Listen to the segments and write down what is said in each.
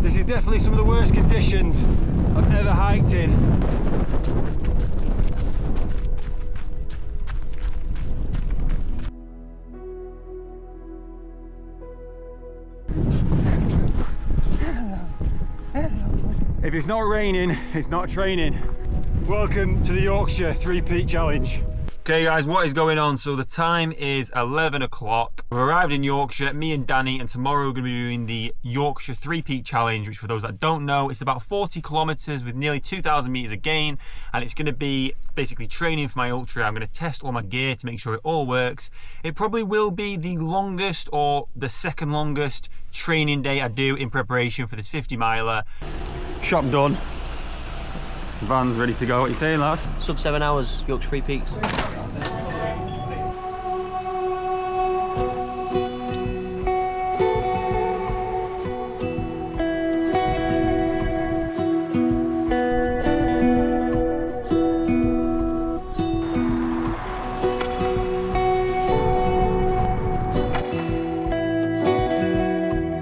This is definitely some of the worst conditions I've ever hiked in. If it's not raining, it's not training. Welcome to the Yorkshire 3-peak challenge. Okay guys, what is going on? So the time is 11 o'clock. We've arrived in Yorkshire, me and Danny, and tomorrow we're going to be doing the Yorkshire 3-peak challenge, which for those that don't know, it's about 40 kilometers with nearly 2,000 meters of gain, and it's going to be basically training for my ultra. I'm going to test all my gear to make sure it all works. It probably will be the longest or the second longest training day I do in preparation for this 50 miler. Shop done. Van's ready to go. What are you saying, lad? Sub 7 hours, Yorkshire 3 peaks.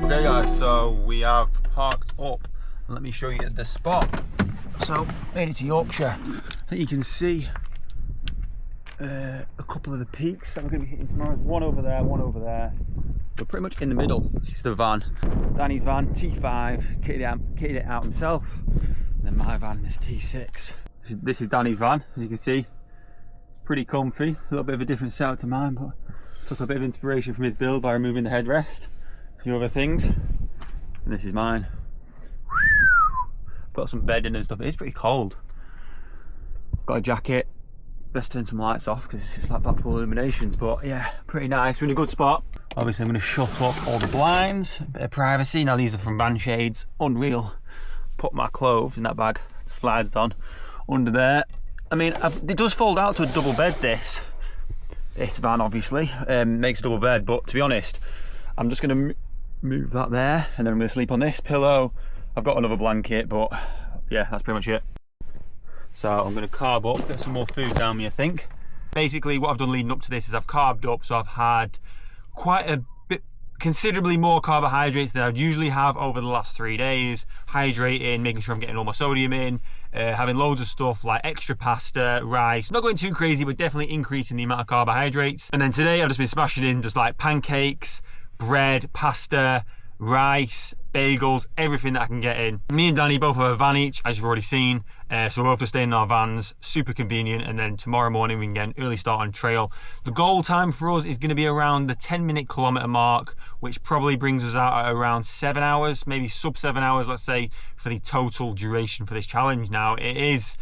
Okay guys, so we have parked up. Let me show you the spot. So, made it to Yorkshire. I think you can see a couple of the peaks that we're going to be hitting tomorrow. One over there, one over there. We're pretty much in the middle. This is the van. Danny's van, T5, kitted it out himself. And then my van is T6. This is Danny's van, as you can see. Pretty comfy. A little bit of a different setup to mine, but took a bit of inspiration from his build by removing the headrest. A few other things. And this is mine. Got some bedding and stuff. It is pretty cold. Got a jacket. Best turn some lights off because it's like Blackpool illuminations, but yeah, pretty nice. We're in a good spot. Obviously I'm going to shut up all the blinds, a bit of privacy. Now these are from van shades, unreal. Put my clothes in that bag, slides on under there. I mean, it does fold out to a double bed, this van obviously makes a double bed, but to be honest, I'm just going to move that there and then I'm going to sleep on this pillow. I've got another blanket, but yeah, that's pretty much it. So I'm going to carb up, get some more food down me, I think. Basically, what I've done leading up to this is I've carbed up, so I've had quite a bit, considerably more carbohydrates than I'd usually have over the last 3 days. Hydrating, making sure I'm getting all my sodium in, having loads of stuff like extra pasta, rice. Not going too crazy, but definitely increasing the amount of carbohydrates. And then today I've just been smashing in just like pancakes, bread, pasta, rice, bagels, everything that I can get in. Me and Danny both have a van each, as you've already seen, so we're both just staying in our vans, super convenient, and then tomorrow morning we can get an early start on trail. The goal time for us is going to be around the 10-minute kilometre mark, which probably brings us out at around 7 hours, maybe sub 7 hours, let's say, for the total duration for this challenge. Now, it is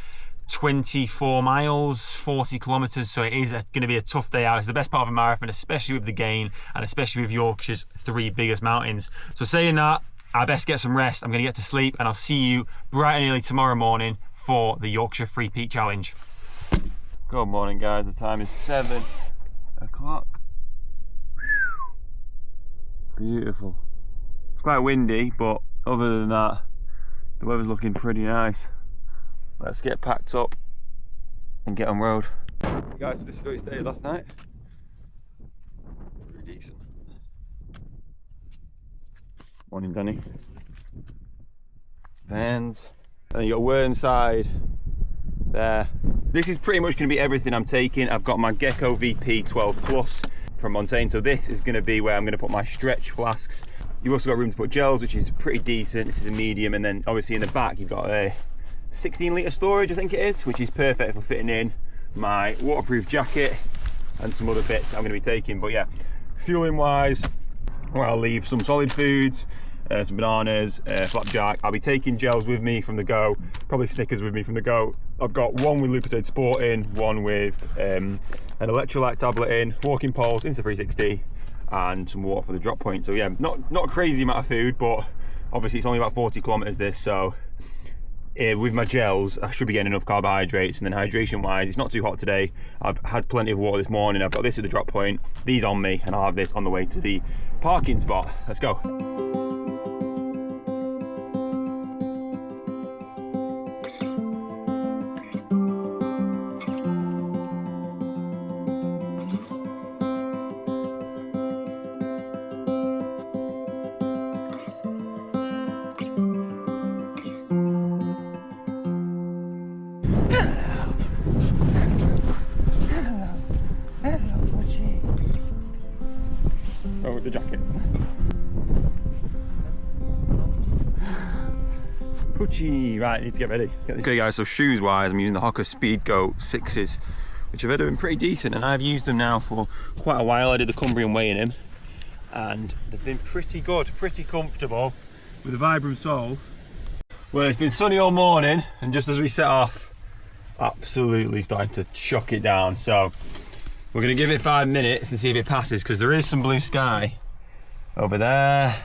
24 miles, 40 kilometres, so it is going to be a tough day out. It's the best part of a marathon, especially with the gain and especially with Yorkshire's 3 biggest mountains. So saying that, I best get some rest. I'm going to get to sleep and I'll see you bright and early tomorrow morning for the Yorkshire 3-peak challenge. Good morning guys, the time is 7 o'clock. Beautiful. It's quite windy, but other than that, the weather's looking pretty nice. Let's get packed up and get on road. Hey guys, so this is what we stayed last night. Pretty decent. Morning Danny. Vans. And then you got Whernside there. This is pretty much going to be everything I'm taking. I've got my Gecko VP 12 Plus from Montane, so this is going to be where I'm going to put my stretch flasks. You've also got room to put gels, which is pretty decent. This is a medium, and then obviously in the back you've got a 16-litre storage, I think it is, which is perfect for fitting in my waterproof jacket and some other bits that I'm going to be taking. But yeah, fueling wise, well, I'll leave some solid foods, some bananas, flapjack. I'll be taking gels with me from the go, probably Snickers with me from the go. I've got one with Lucozade Sport in, one with an electrolyte tablet in, walking poles, Insta360, and some water for the drop point. So yeah, not a crazy amount of food, but obviously it's only about 40 kilometers this, so with my gels I should be getting enough carbohydrates. And then hydration wise, it's not too hot today. I've had plenty of water this morning. I've got this at the drop point, these on me, and I'll have this on the way to the parking spot. Let's go. Gucci. Right, need to get ready. Okay guys, so shoes wise, I'm using the Hoka Speedgoat 6s, which have been pretty decent, and I've used them now for quite a while. I did the Cumbrian Way in them, and they've been pretty good, pretty comfortable with a Vibram sole. Well, it's been sunny all morning, and just as we set off, absolutely starting to chuck it down. So we're going to give it 5 minutes and see if it passes, because there is some blue sky over there,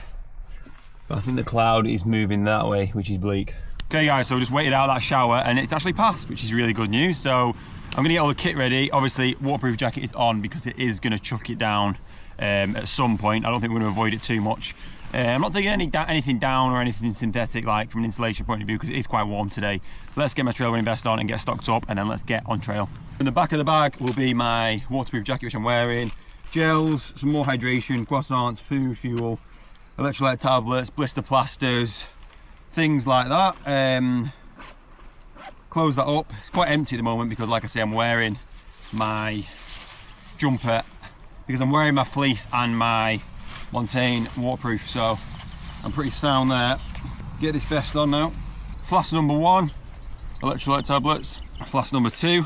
but I think the cloud is moving that way, which is bleak. Okay guys, so we just waited out that shower and it's actually passed, which is really good news. So I'm going to get all the kit ready. Obviously waterproof jacket is on because it is going to chuck it down at some point. I don't think we're going to avoid it too much. I'm not taking anything down or anything synthetic, like from an insulation point of view, because it is quite warm today. Let's get my trail running vest on and get stocked up, and then let's get on trail. In the back of the bag will be my waterproof jacket, which I'm wearing, gels, some more hydration, croissants, food, fuel, electrolyte tablets, blister plasters, things like that. Close that up. It's quite empty at the moment because, like I say, I'm wearing my jumper, because I'm wearing my fleece and my Montane waterproof, so I'm pretty sound there. Get this vest on now. Flask number 1, electrolyte tablets. Flask number 2,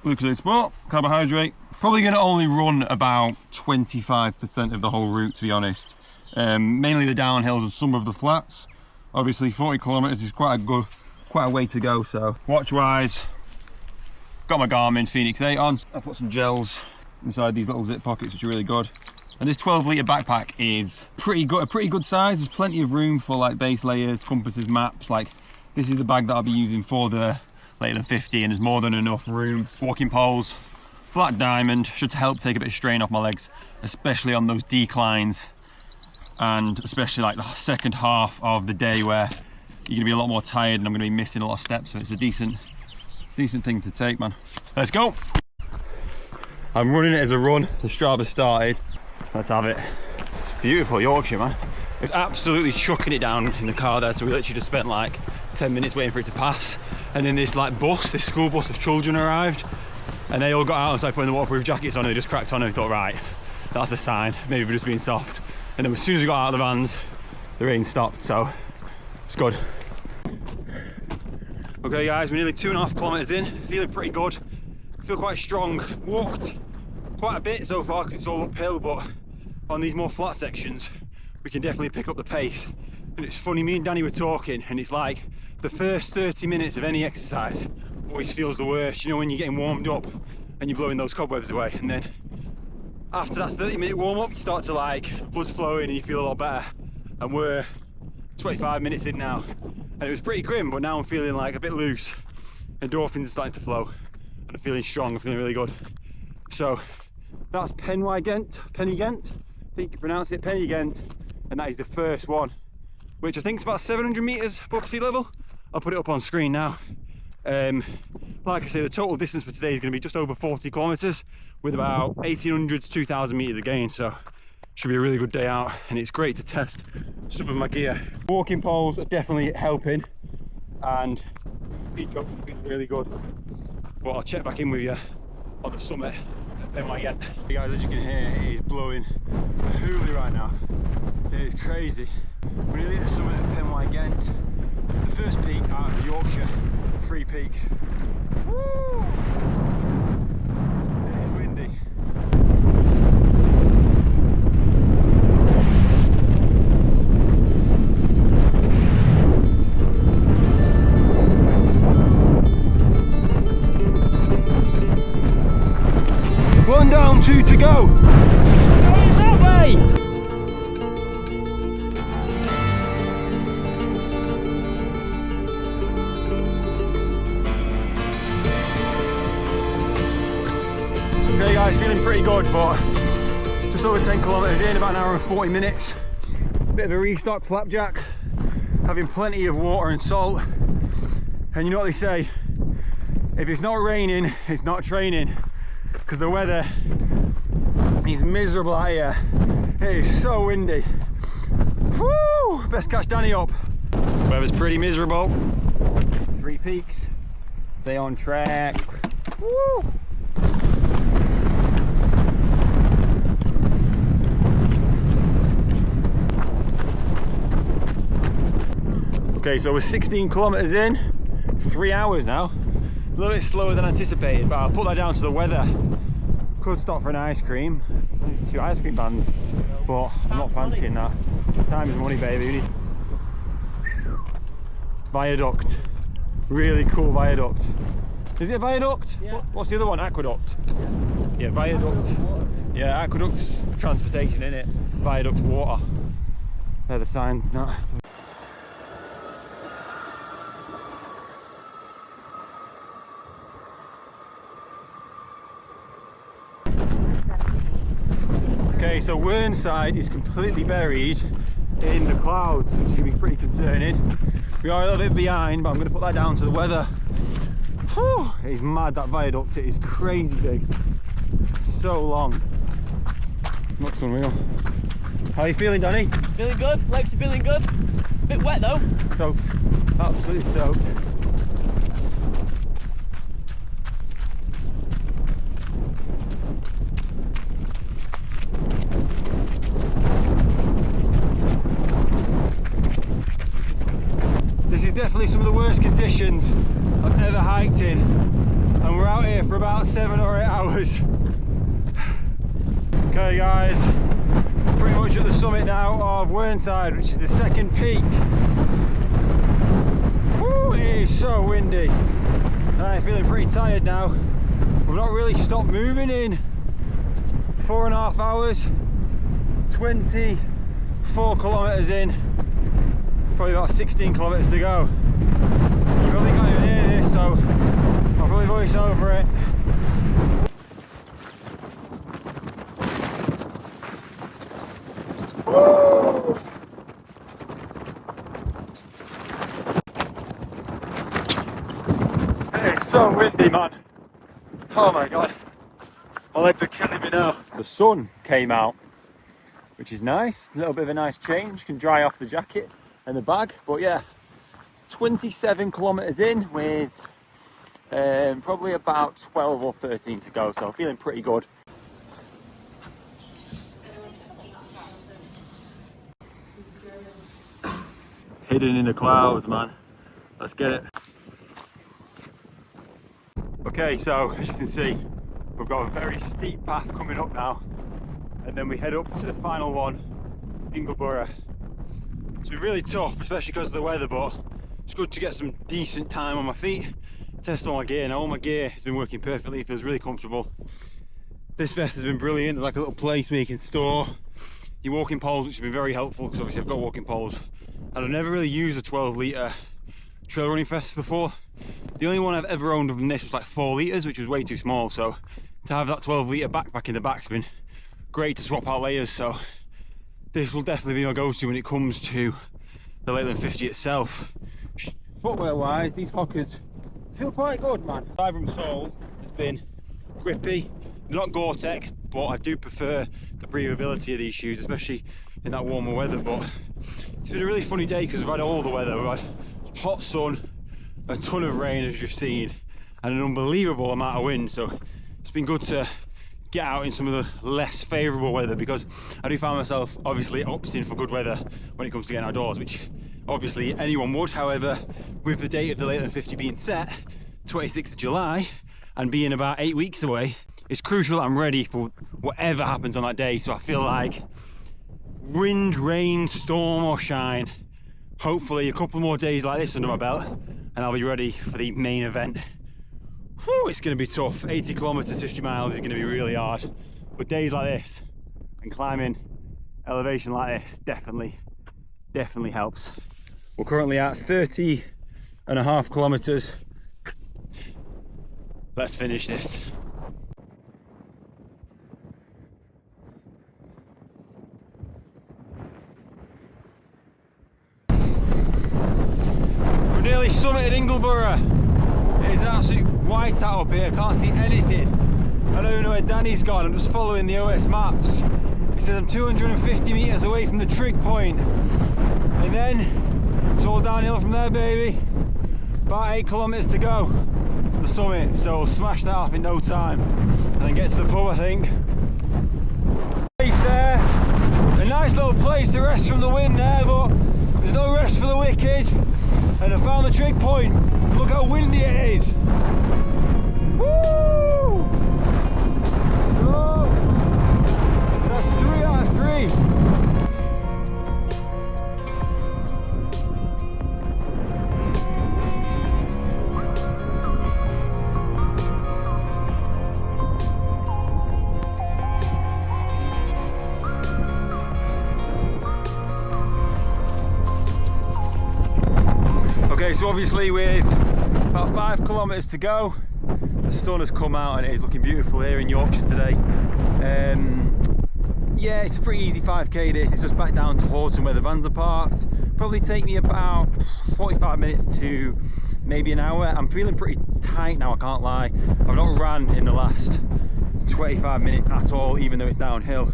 glucose sport, carbohydrate. Probably going to only run about 25% of the whole route, to be honest. Mainly the downhills and some of the flats. Obviously 40 kilometers is quite a way to go. So watch wise, got my Garmin Phoenix 8 on. I put some gels inside these little zip pockets, which are really good. And this 12-litre backpack is a pretty good size. There's plenty of room for like base layers, compasses, maps. Like, this is the bag that I'll be using for the Lakeland 50, and there's more than enough room. Walking poles, flat diamond, should help take a bit of strain off my legs, especially on those declines, and especially like the second half of the day where you're gonna be a lot more tired and I'm gonna be missing a lot of steps. So it's a decent thing to take, man. Let's go. I'm running it as a run. The Strava started. Let's have it. Beautiful Yorkshire, man. It's absolutely chucking it down in the car there, so we literally just spent like 10 minutes waiting for it to pass, and then this school bus of children arrived, and they all got out and started putting the waterproof jackets on, and they just cracked on, and we thought, right, that's a sign, maybe we're just being soft. And then as soon as we got out of the vans, the rain stopped, so it's good. Okay guys, we're nearly 2.5 kilometers in, feeling pretty good, feel quite strong. Walked quite a bit so far because it's all uphill, but on these more flat sections we can definitely pick up the pace. And it's funny, me and Danny were talking, and it's like the first 30 minutes of any exercise always feels the worst, you know, when you're getting warmed up and you're blowing those cobwebs away, and then after that 30-minute warm-up you start to like, blood's flowing and you feel a lot better. And we're 25 minutes in now, and it was pretty grim, but now I'm feeling like a bit loose, endorphins are starting to flow, and I'm feeling strong, I'm feeling really good. So that's Pen-y-ghent, I think you pronounce it, Pen-y-ghent, and that is the first one, which I think is about 700 meters above sea level. I'll put it up on screen now. Like I say, the total distance for today is going to be just over 40 kilometers with about 1800 to 2000 meters again, so should be a really good day out, and it's great to test some of my gear. Walking poles are definitely helping, and speed drops have been really good, but I'll check back in with you on the summit at Pen-y-ghent. Hey guys, as you can hear, it is blowing hooly right now. It is crazy. We're nearly at the summit of Pen-y-ghent, the first peak out of the Yorkshire 3 peaks. Woo! It is windy. One down, 2 to go. Going that way. Okay guys, feeling pretty good, but just over 10 kilometers in, about an hour and 40 minutes. Bit of a restock flapjack, having plenty of water and salt. And you know what they say, if it's not raining, it's not training. Because the weather is miserable out here. It is so windy. Woo! Best catch Danny up. Weather's pretty miserable. 3 peaks. Stay on track. Woo! Okay, so we're 16 kilometers in, 3 hours now. A little bit slower than anticipated, but I'll put that down to the weather. Could stop for an ice cream. There's 2 ice cream vans, but I'm not fancying that. Time is money, baby. We need viaduct. Really cool viaduct. Is it a viaduct? Yeah. What's the other one? Aqueduct. Yeah, viaduct. Yeah, aqueduct's transportation, isn't it? Viaduct water. They're the signs. No. Okay, so Whernside is completely buried in the clouds, which is going to be pretty concerning. We are a little bit behind, but I'm going to put that down to the weather. Whew, it is mad, that viaduct. It is crazy big. So long. Looks unreal. How are you feeling, Danny? Feeling good, legs are feeling good. Bit wet though. Soaked. Absolutely soaked. This is definitely some of the worst conditions I've ever hiked in, and we're out here for about 7 or 8 hours. Okay guys, pretty much at the summit now of Whernside, which is the second peak. Woo, it is so windy. I'm feeling pretty tired now. We've not really stopped moving in 4.5 hours, 24 kilometers in. Probably about 16 kilometers to go. You probably can't even hear this, so I'll probably voice over it. Woo! It's so windy, man. Oh my god. My legs are killing me now. The sun came out, which is nice. A little bit of a nice change. Can dry off the jacket and the bag, but yeah, 27 kilometers in with probably about 12 or 13 to go, so I'm feeling pretty good. Hidden in the clouds, man. Let's get it. Okay, so as you can see, we've got a very steep path coming up now, and then we head up to the final one, Ingleborough. It's been really tough, especially because of the weather, but it's good to get some decent time on my feet, test all my gear. Now all my gear has been working perfectly, it feels really comfortable. This vest has been brilliant. There's like a little place where you can store your walking poles, which has been very helpful because obviously I've got walking poles. And I've never really used a 12 litre trail running vest before. The only one I've ever owned other than this was like 4 litres, which was way too small, so to have that 12 litre backpack in the back's been great to swap out layers. So this will definitely be my go-to when it comes to the Lakeland 50 itself. Footwear wise, these Hockers feel quite good, man. The Vibram sole has been grippy. They're not Gore-Tex, but I do prefer the breathability of these shoes, especially in that warmer weather. But it's been a really funny day because we've had all the weather. We've had hot sun, a ton of rain as you've seen, and an unbelievable amount of wind. So it's been good to get out in some of the less favourable weather, because I do find myself obviously opting for good weather when it comes to getting outdoors, which obviously anyone would. However, with the date of the Lakeland 50 being set, 26th of July, and being about 8 weeks away, it's crucial that I'm ready for whatever happens on that day. So I feel like wind, rain, storm or shine, hopefully a couple more days like this under my belt and I'll be ready for the main event. Whew, it's going to be tough. 80 kilometers, 50 miles is going to be really hard, but days like this and climbing elevation like this definitely helps. We're currently at 30.5 kilometers. Let's finish this. We're nearly summited Ingleborough. It is an absolute whiteout up here. I can't see anything. I don't even know where Danny's gone. I'm just following the OS maps. It says I'm 250 meters away from the trig point, and then it's all downhill from there, baby. About 8 kilometers to go to the summit, so we'll smash that off in no time and then get to the pub, I think. Place there, a nice little place to rest from the wind there, but there's no rest for the wicked. And I found the trig point. Look how windy it is. Woo! So, that's 3 out of 3. Okay, so obviously with about 5 kilometres to go, the sun has come out and it is looking beautiful here in Yorkshire today. Yeah, it's a pretty easy 5k this. It's just back down to Horton where the vans are parked. Probably take me about 45 minutes to maybe an hour. I'm feeling pretty tight now, I can't lie. I've not ran in the last 25 minutes at all, even though it's downhill.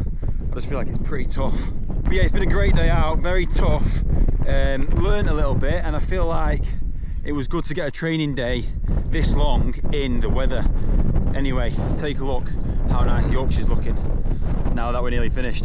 I just feel like it's pretty tough. But yeah, it's been a great day out, very tough. Learned a little bit, and I feel like it was good to get a training day this long in the weather. Anyway, take a look how nice Yorkshire's looking now that we're nearly finished.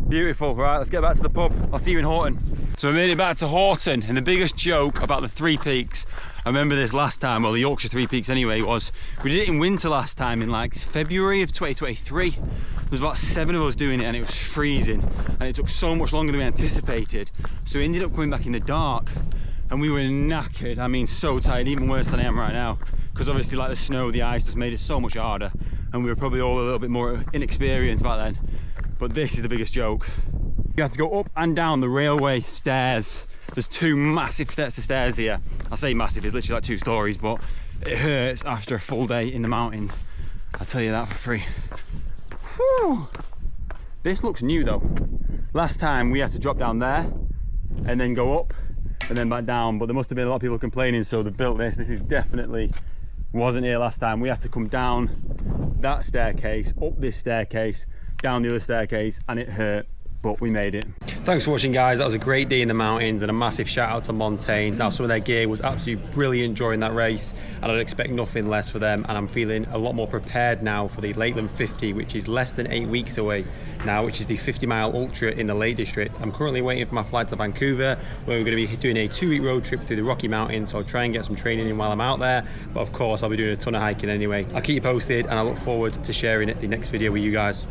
Beautiful. Right, let's get back to the pub. I'll see you in Horton. So we made it back to Horton, and the biggest joke about the 3 peaks, I remember this last time, well the Yorkshire 3 peaks anyway, was we did it in winter last time in like February of 2023. There was about 7 of us doing it and it was freezing and it took so much longer than we anticipated. So we ended up coming back in the dark and we were knackered, I mean so tired, even worse than I am right now. Because obviously like the snow, the ice just made it so much harder and we were probably all a little bit more inexperienced back then. But this is the biggest joke. You have to go up and down the railway stairs. There's 2 massive sets of stairs here. I say massive, it's literally like 2 stories, but it hurts after a full day in the mountains. I'll tell you that for free. Whew. This looks new though. Last time we had to drop down there and then go up and then back down, but there must have been a lot of people complaining, so they built this. This is definitely wasn't here last time. We had to come down that staircase, up this staircase, down the other staircase, and it hurt. But we made it. Thanks for watching, guys. That was a great day in the mountains, and a massive shout out to Montane. Now, some of their gear was absolutely brilliant during that race, and I'd expect nothing less for them, and I'm feeling a lot more prepared now for the Lakeland 50, which is less than 8 weeks away now, which is the 50-mile ultra in the Lake District. I'm currently waiting for my flight to Vancouver, where we're going to be doing a 2-week road trip through the Rocky Mountains, so I'll try and get some training in while I'm out there, but of course I'll be doing a ton of hiking anyway. I'll keep you posted, and I look forward to sharing the next video with you guys.